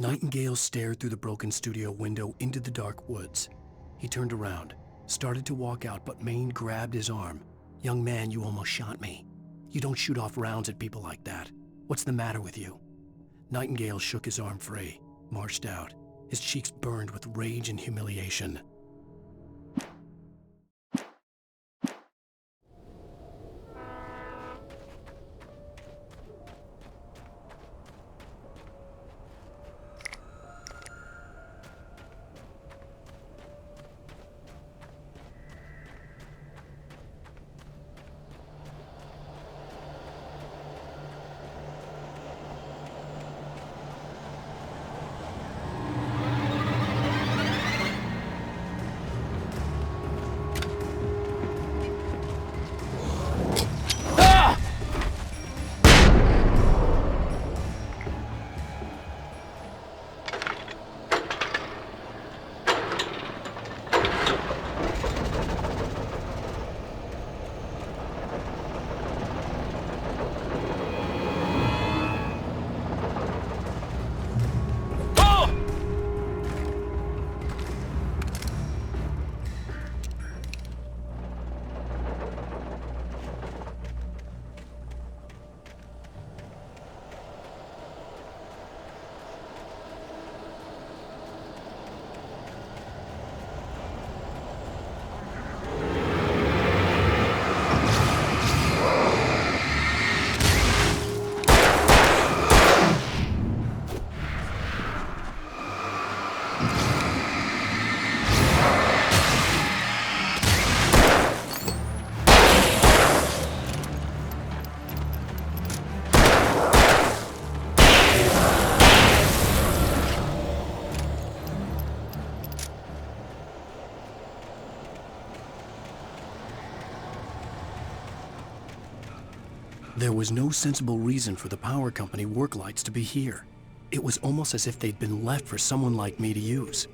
Nightingale stared through the broken studio window into the dark woods. He turned around, started to walk out, but Maine grabbed his arm. "Young man, you almost shot me. You don't shoot off rounds at people like that. What's the matter with you?" Nightingale shook his arm free, marched out. His cheeks burned with rage and humiliation. There was no sensible reason for the power company work lights to be here. It was almost as if they'd been left for someone like me to use.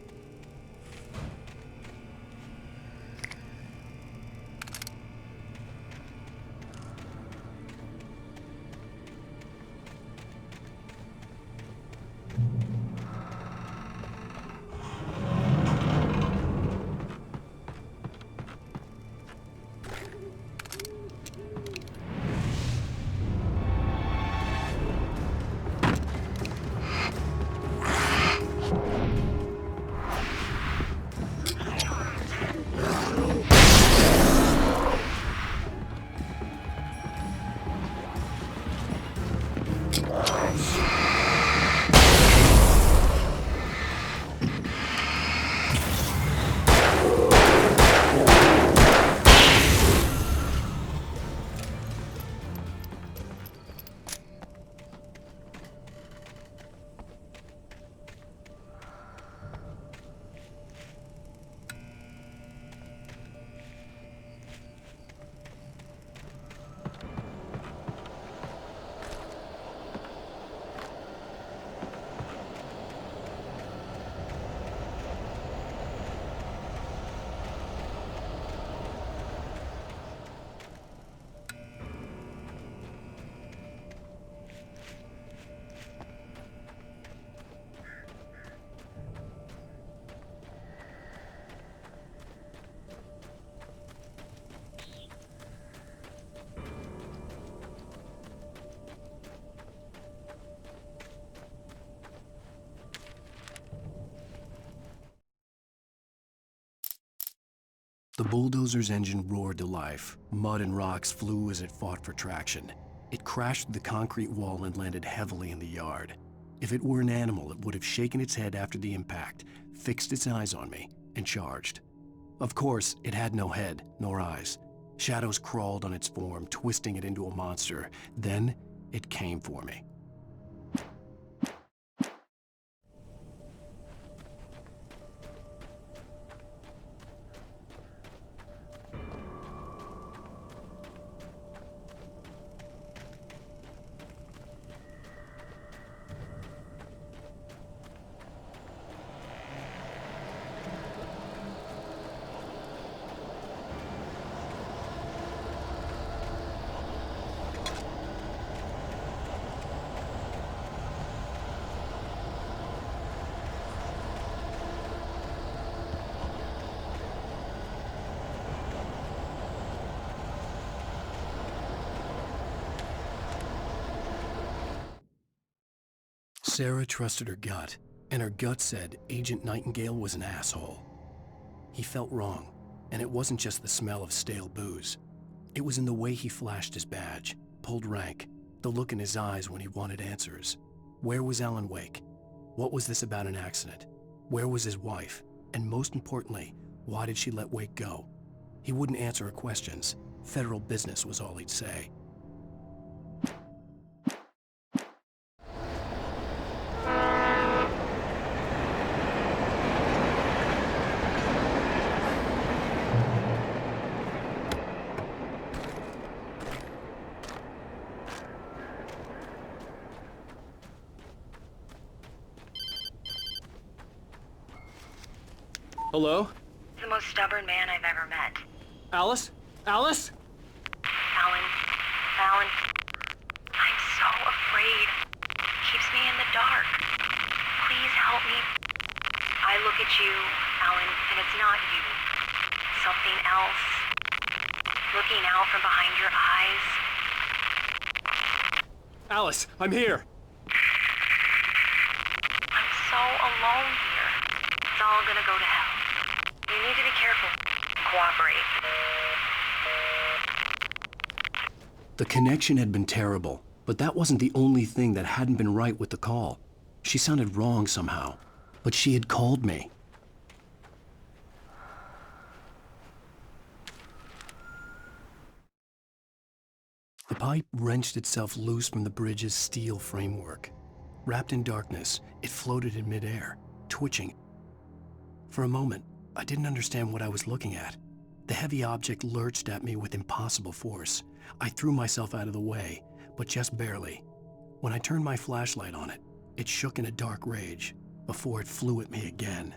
The bulldozer's engine roared to life. Mud and rocks flew as it fought for traction. It crashed through the concrete wall and landed heavily in the yard. If it were an animal, it would have shaken its head after the impact, fixed its eyes on me, and charged. Of course, it had no head, nor eyes. Shadows crawled on its form, twisting it into a monster. Then, it came for me. Sarah trusted her gut, and her gut said Agent Nightingale was an asshole. He felt wrong, and it wasn't just the smell of stale booze. It was in the way he flashed his badge, pulled rank, the look in his eyes when he wanted answers. Where was Alan Wake? What was this about an accident? Where was his wife? And most importantly, why did she let Wake go? He wouldn't answer her questions. Federal business was all he'd say. Hello? The most stubborn man I've ever met. Alice? Alice? Alan. I'm so afraid. Keeps me in the dark. Please help me. I look at you, Alan, and it's not you. Something else. Looking out from behind your eyes. Alice, I'm here. I'm so alone here. It's all gonna go to hell. You need to be careful. Cooperate. The connection had been terrible, but that wasn't the only thing that hadn't been right with the call. She sounded wrong somehow, but she had called me. The pipe wrenched itself loose from the bridge's steel framework. Wrapped in darkness, it floated in midair, twitching. For a moment, I didn't understand what I was looking at. The heavy object lurched at me with impossible force. I threw myself out of the way, but just barely. When I turned my flashlight on it, it shook in a dark rage before it flew at me again.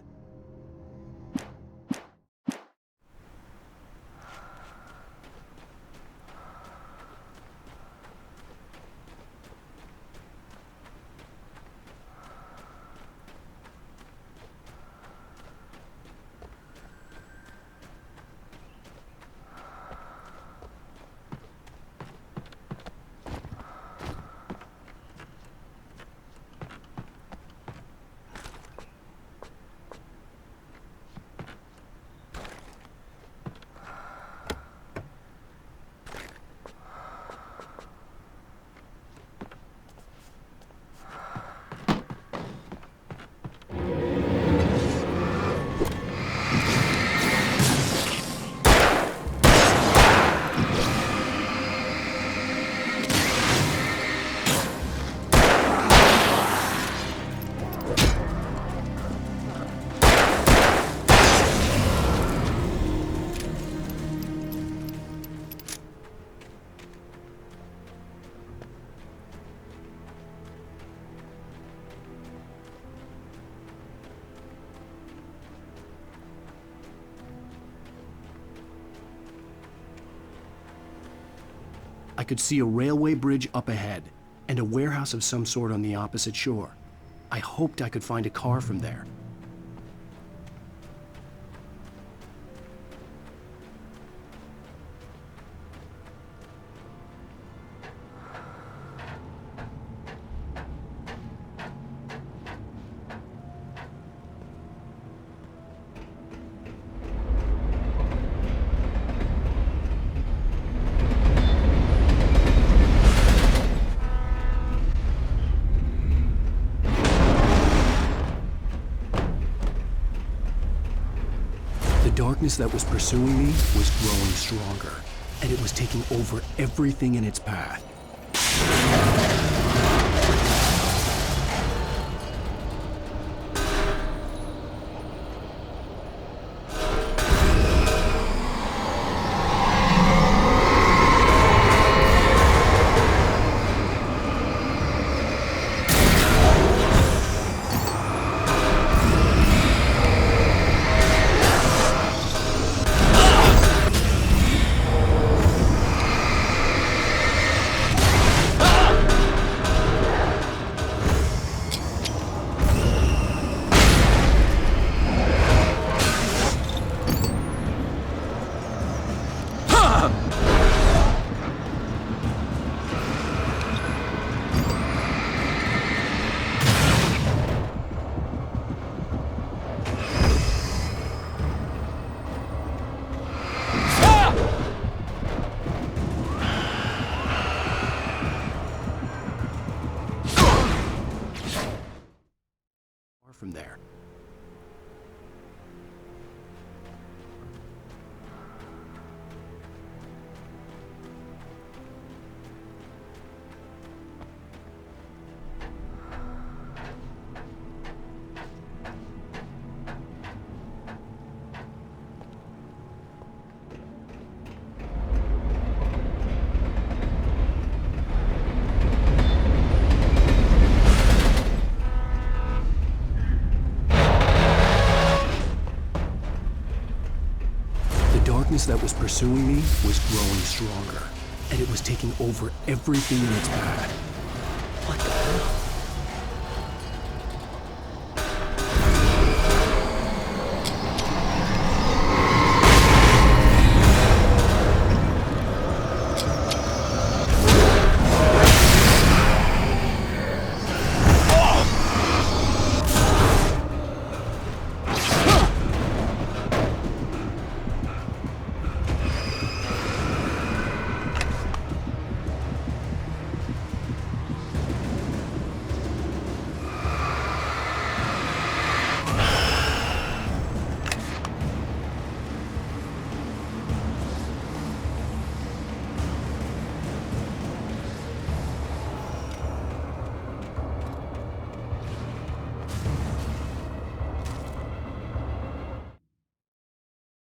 I could see a railway bridge up ahead, and a warehouse of some sort on the opposite shore. I hoped I could find a car from there. The darkness that was pursuing me was growing stronger, and it was taking over everything in its path. there. The darkness that was pursuing me was growing stronger, and it was taking over everything in its path. What the hell?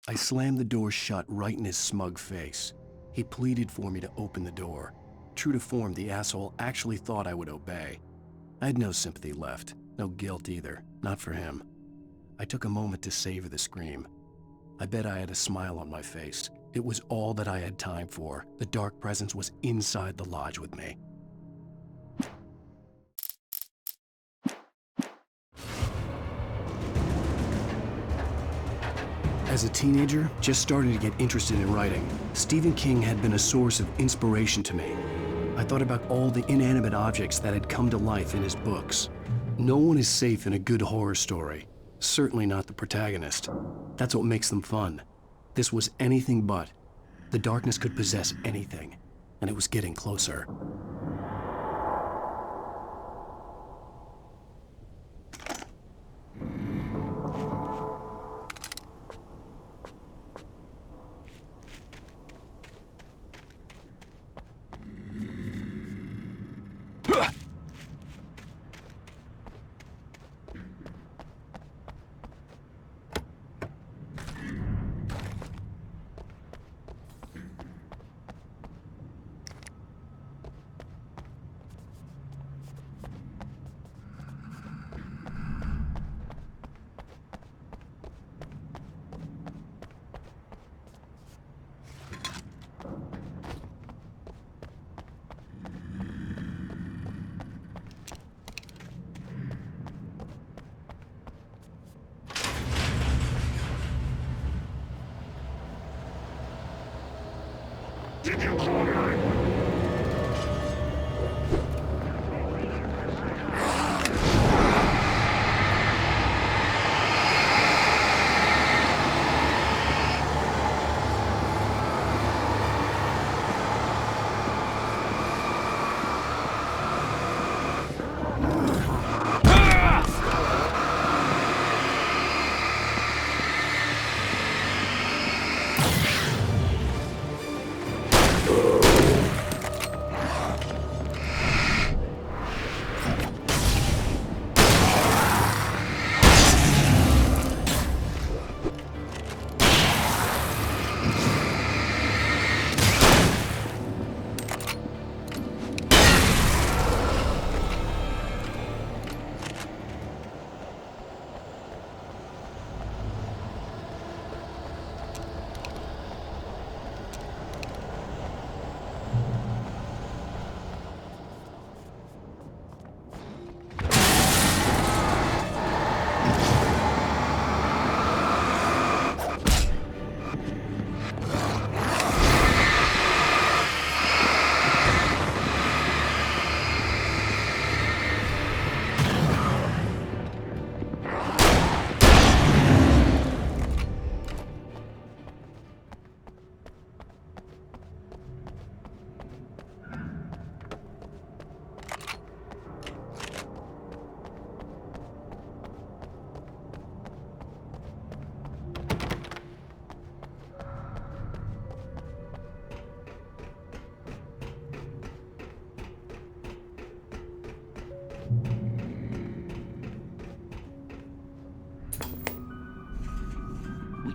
I slammed the door shut right in his smug face. He pleaded for me to open the door. True to form, the asshole actually thought I would obey. I had no sympathy left, no guilt either, not for him. I took a moment to savor the scream. I bet I had a smile on my face. It was all that I had time for. The dark presence was inside the lodge with me. As a teenager, just starting to get interested in writing, Stephen King had been a source of inspiration to me. I thought about all the inanimate objects that had come to life in his books. No one is safe in a good horror story. Certainly not the protagonist. That's what makes them fun. This was anything but. The darkness could possess anything, and it was getting closer.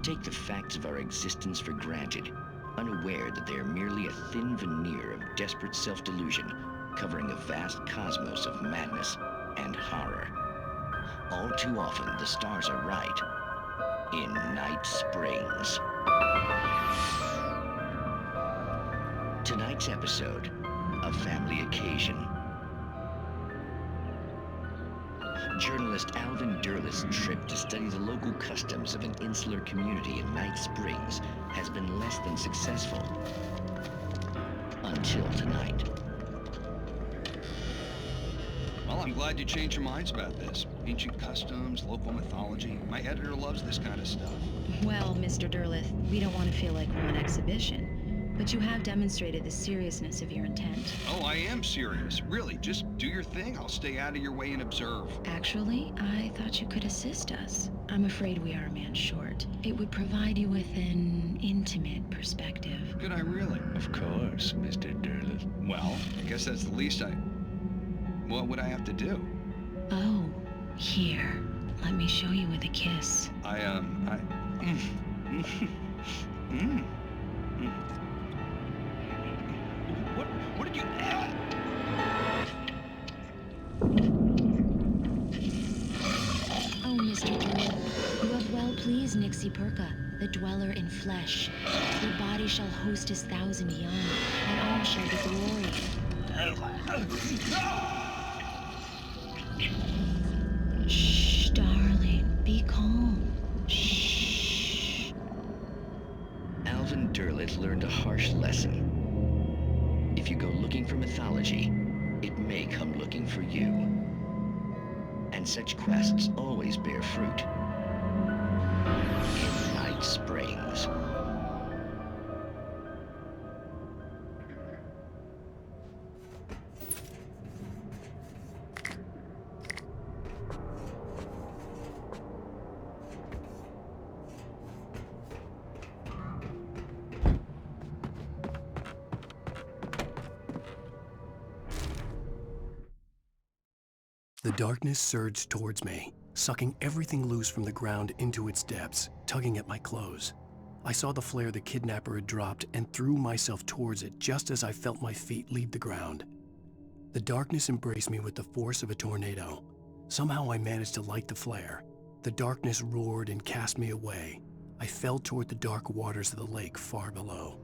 take the facts of our existence for granted, unaware that they are merely a thin veneer of desperate self-delusion covering a vast cosmos of madness and horror. All too often, the stars are right. In Night Springs. Tonight's episode, a family occasion. Journalist Alvin Derleth's trip to study the local customs of an insular community in Night Springs has been less than successful. Until tonight. Well, I'm glad you changed your minds about this. Ancient customs, local mythology. My editor loves this kind of stuff. Well, Mr. Derleth, we don't want to feel like we're on exhibition, but you have demonstrated the seriousness of your intent. Oh, I am serious. Really, just do your thing. I'll stay out of your way and observe. Actually, I thought you could assist us. I'm afraid we are a man short. It would provide you with an intimate perspective. Could I really? Of course, Mr. Derleth. Well, I guess that's the least What would I have to do? Oh, here. Let me show you with a kiss. What did you... Oh, Mr. Derleth, you have well pleased Nixie Perka, the dweller in flesh. Your body shall host his thousand beyond, and all shall be glory. Shh, darling, be calm. Shh. Alvin Derleth learned a harsh lesson. If you go looking for mythology, it may come looking for you. And such quests always bear fruit. In Night Springs. The darkness surged towards me, sucking everything loose from the ground into its depths, tugging at my clothes. I saw the flare the kidnapper had dropped and threw myself towards it just as I felt my feet leave the ground. The darkness embraced me with the force of a tornado. Somehow I managed to light the flare. The darkness roared and cast me away. I fell toward the dark waters of the lake far below.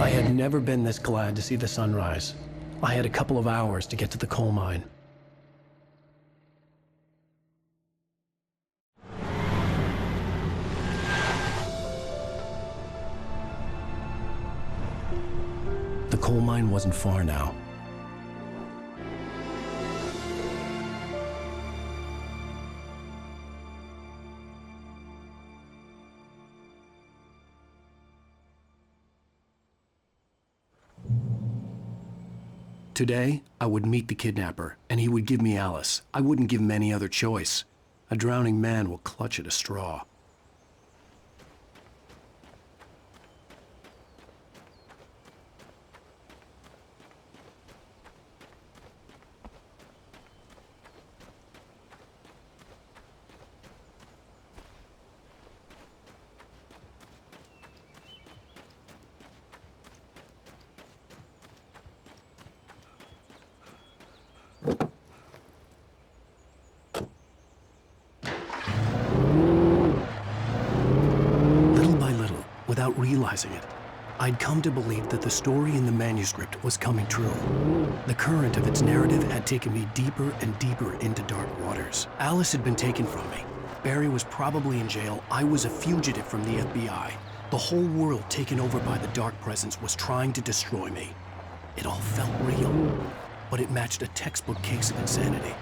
I had never been this glad to see the sunrise. I had a couple of hours to get to the coal mine. The coal mine wasn't far now. Today, I would meet the kidnapper, and he would give me Alice. I wouldn't give him any other choice. A drowning man will clutch at a straw. Without realizing it, I'd come to believe that the story in the manuscript was coming true. The current of its narrative had taken me deeper and deeper into dark waters. Alice had been taken from me. Barry was probably in jail. I was a fugitive from the FBI. The whole world taken over by the dark presence was trying to destroy me. It all felt real, but it matched a textbook case of insanity.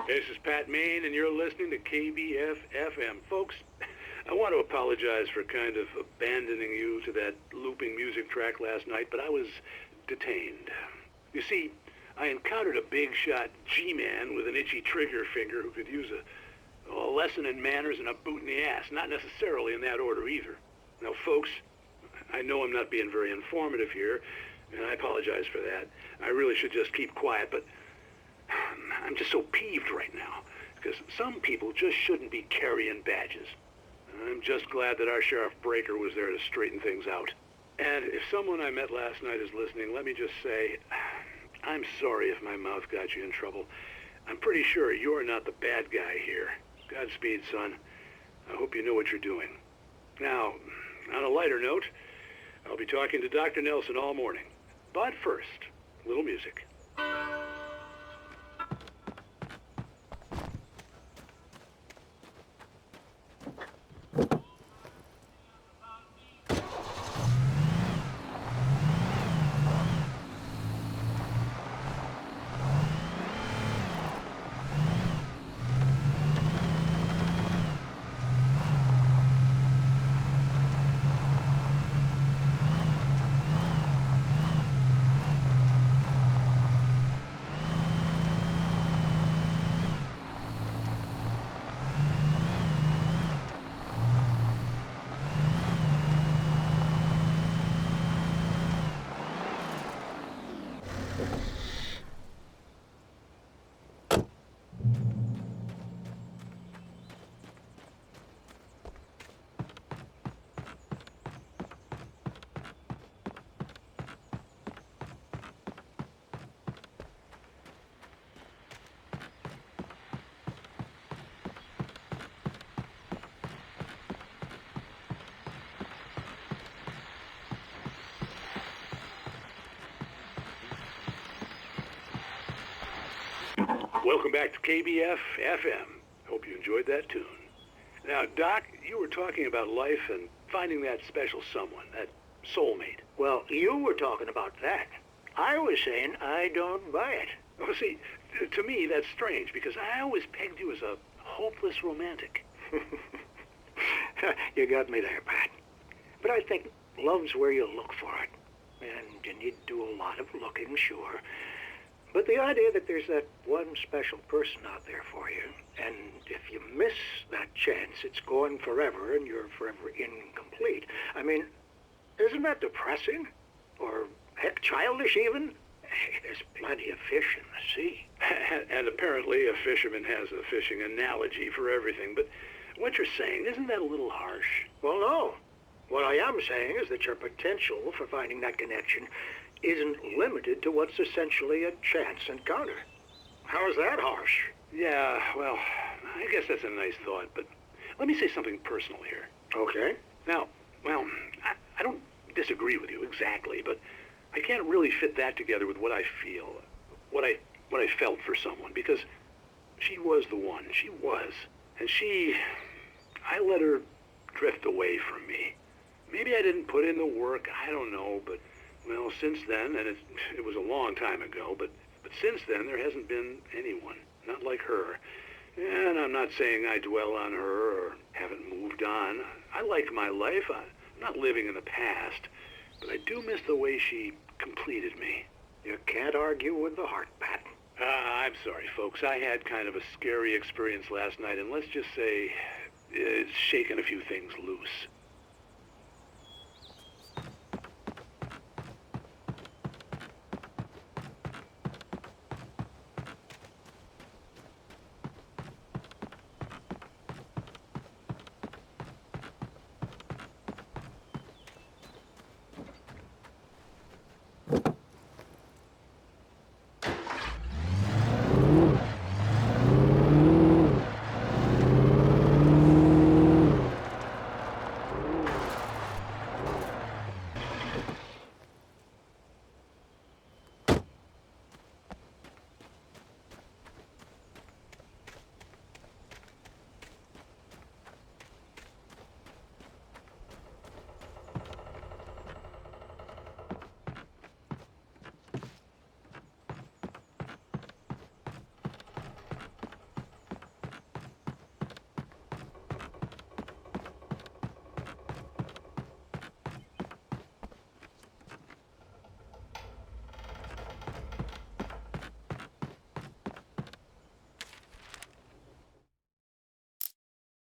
This is Pat Main, and you're listening to KBF-FM. Folks, I want to apologize for kind of abandoning you to that looping music track last night, but I was detained. You see, I encountered a big-shot G-man with an itchy trigger finger who could use a lesson in manners and a boot in the ass, not necessarily in that order either. Now, folks, I know I'm not being very informative here, and I apologize for that. I really should just keep quiet, but I'm just so peeved right now, because some people just shouldn't be carrying badges. I'm just glad that our Sheriff Breaker was there to straighten things out. And if someone I met last night is listening, let me just say, I'm sorry if my mouth got you in trouble. I'm pretty sure you're not the bad guy here. Godspeed, son. I hope you know what you're doing. Now, on a lighter note, I'll be talking to Dr. Nelson all morning. But first, a little music. Welcome back to KBF FM. Hope you enjoyed that tune. Now, Doc, you were talking about life and finding that special someone, that soulmate. Well, you were talking about that. I was saying I don't buy it. Well, see, to me, that's strange, because I always pegged you as a hopeless romantic. You got me there, Pat. But I think love's where you look for it. And you need to do a lot of looking, sure. But the idea that there's that one special person out there for you, and if you miss that chance, it's gone forever and you're forever incomplete. I mean, isn't that depressing? Or, heck, childish even? Hey, there's plenty of fish in the sea. And apparently a fisherman has a fishing analogy for everything, but what you're saying, isn't that a little harsh? Well, no. What I am saying is that your potential for finding that connection isn't limited to what's essentially a chance encounter. How is that harsh? Yeah, well, I guess that's a nice thought, but let me say something personal here. Okay. Now, well, I don't disagree with you exactly, but I can't really fit that together with what I feel, what I felt for someone, because she was the one. She was. And I let her drift away from me. Maybe I didn't put in the work, I don't know, but, well, since then, and it was a long time ago, but since then there hasn't been anyone, not like her. And I'm not saying I dwell on her or haven't moved on. I like my life. I'm not living in the past, but I do miss the way she completed me. You can't argue with the heart, Pat. I'm sorry, folks. I had kind of a scary experience last night, and let's just say it's shaken a few things loose.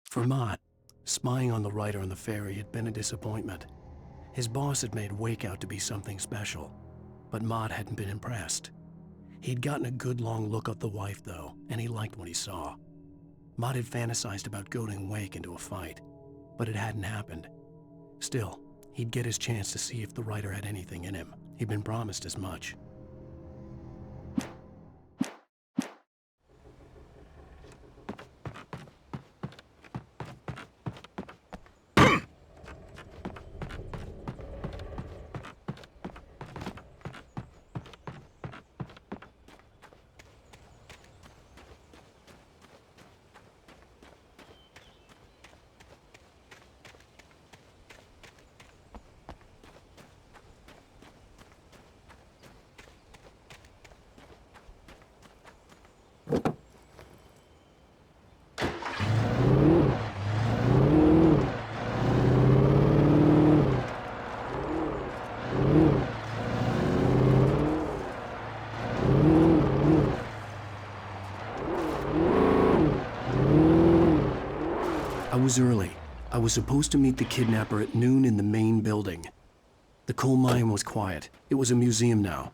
For Mott, spying on the writer on the ferry had been a disappointment. His boss had made Wake out to be something special, but Mott hadn't been impressed. He'd gotten a good long look at the wife, though, and he liked what he saw. Mott had fantasized about goading Wake into a fight, but it hadn't happened. Still, he'd get his chance to see if the writer had anything in him. He'd been promised as much. I was early. I was supposed to meet the kidnapper at noon in the main building. The coal mine was quiet. It was a museum now.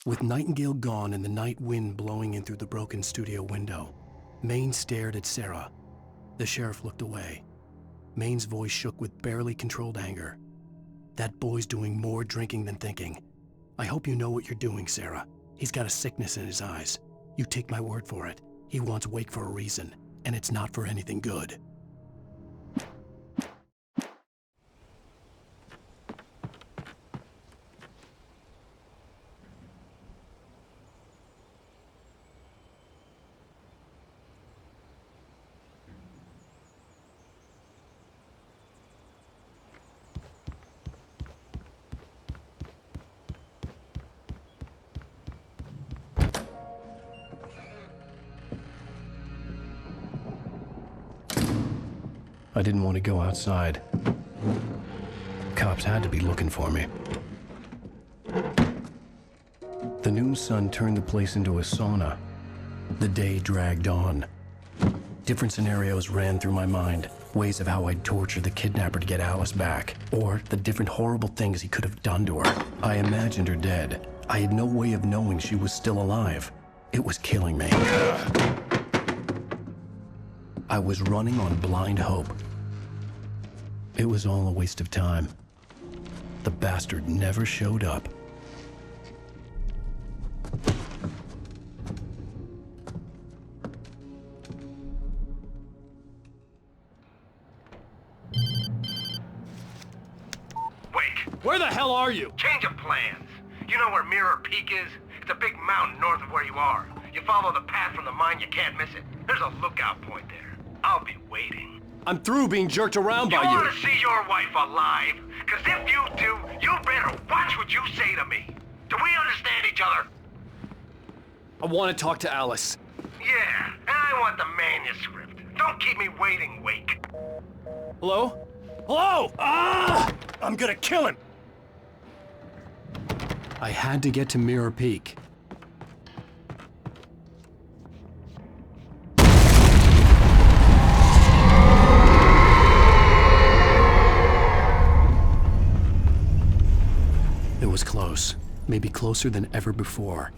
With Nightingale gone and the night wind blowing in through the broken studio window, Maine stared at Sarah. The sheriff looked away. Maine's voice shook with barely controlled anger. That boy's doing more drinking than thinking. I hope you know what you're doing, Sarah. He's got a sickness in his eyes. You take my word for it. He wants Wake for a reason, and it's not for anything good. I didn't want to go outside. Cops had to be looking for me. The noon sun turned the place into a sauna. The day dragged on. Different scenarios ran through my mind. Ways of how I'd torture the kidnapper to get Alice back. Or the different horrible things he could have done to her. I imagined her dead. I had no way of knowing she was still alive. It was killing me. I was running on blind hope. It was all a waste of time. The bastard never showed up. Wake! Where the hell are you? Change of plans. You know where Mirror Peak is? It's a big mountain north of where you are. You follow the path from the mine, you can't miss it. There's a lookout point there. I'll be waiting. I'm through being jerked around by you. You want to see your wife alive? Because if you do, you better watch what you say to me. Do we understand each other? I want to talk to Alice. Yeah, and I want the manuscript. Don't keep me waiting, Wake. Hello? Hello! Ah! I'm gonna kill him! I had to get to Mirror Peak. It was close, maybe closer than ever before.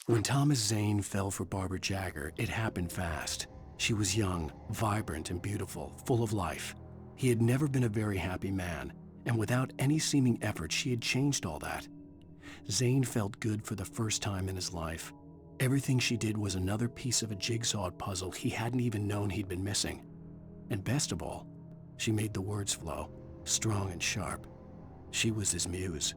When Thomas Zane fell for Barbara Jagger, it happened fast. She was young, vibrant, and beautiful, full of life. He had never been a very happy man, and without any seeming effort, she had changed all that. Zane felt good for the first time in his life. Everything she did was another piece of a jigsaw puzzle he hadn't even known he'd been missing. And best of all, she made the words flow, strong and sharp. She was his muse.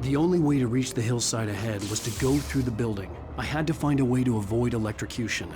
The only way to reach the hillside ahead was to go through the building. I had to find a way to avoid electrocution.